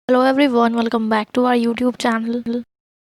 Hello everyone, welcome back to our YouTube channel.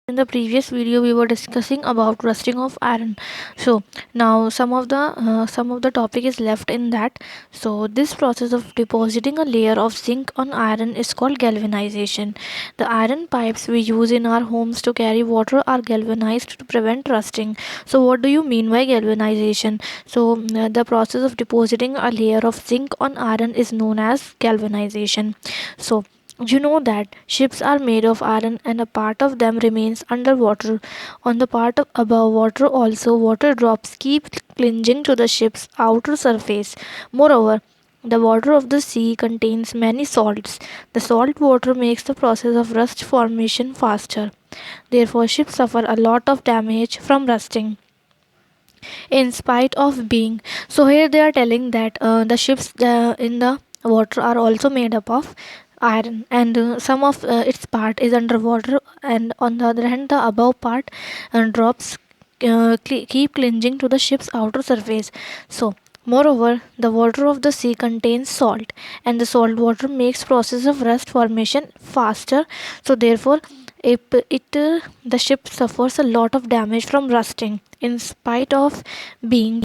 In the previous video, we were discussing about rusting of iron. So now some of the topic is left in that. So this process of depositing a layer of zinc on iron is called galvanization. The iron pipes we use in our homes to carry water are galvanized to prevent rusting. So what do you mean by galvanization? The process of depositing a layer of zinc on iron is known as galvanization. So you know that ships are made of iron and a part of them remains underwater. On the part of above water also water drops keep clinging to the ship's outer surface. Moreover, the water of the sea contains many salts. The salt water makes the process of rust formation faster. Therefore, ships suffer a lot of damage from rusting in spite of being. So here they are telling that the ships in the water are also made up of iron, and some of its part is underwater, and on the other hand the above part drops keep clinging to the ship's outer surface. So moreover, the water of the sea contains salt, and the salt water makes process of rust formation faster. So therefore, if the ship suffers a lot of damage from rusting in spite of being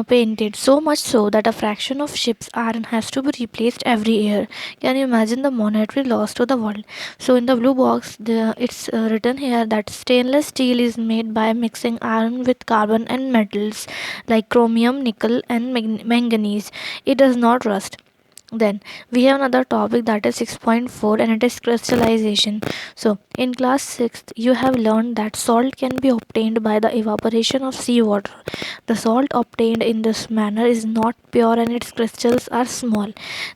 painted, so much so that a fraction of ship's iron has to be replaced every year. Can you imagine the monetary loss to the world? So in the blue box, it's written here that stainless steel is made by mixing iron with carbon and metals like chromium, nickel, and manganese. It does not rust. Then we have another topic, that is 6.4, and it is crystallization. So in class 6th you have learned that salt can be obtained by the evaporation of seawater. The salt obtained in this manner is not pure and its crystals are small.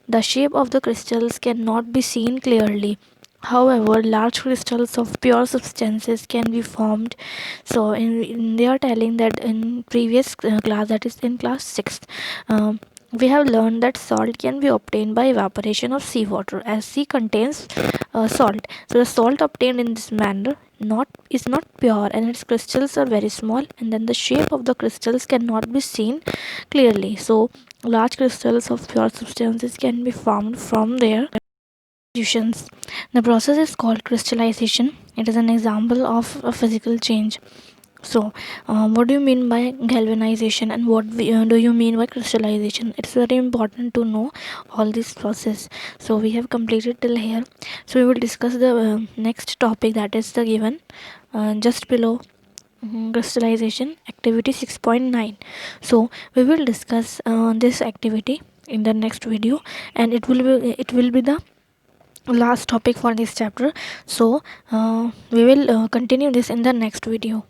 The shape of the crystals cannot be seen clearly. However, large crystals of pure substances can be formed. So they are telling that in previous class, that is in class 6th, we have learned that salt can be obtained by evaporation of seawater, as sea contains salt. So the salt obtained in this manner not is not pure and its crystals are very small, and then the shape of the crystals cannot be seen clearly. So large crystals of pure substances can be formed from their solutions. The process is called crystallization. It is an example of a physical change. So, what do you mean by galvanization, and do you mean by crystallization? It's very important to know all this process. So, we have completed till here. So, we will discuss the next topic, that is the given just below crystallization activity 6.9. So, we will discuss this activity in the next video, and it will be the last topic for this chapter. So, we will continue this in the next video.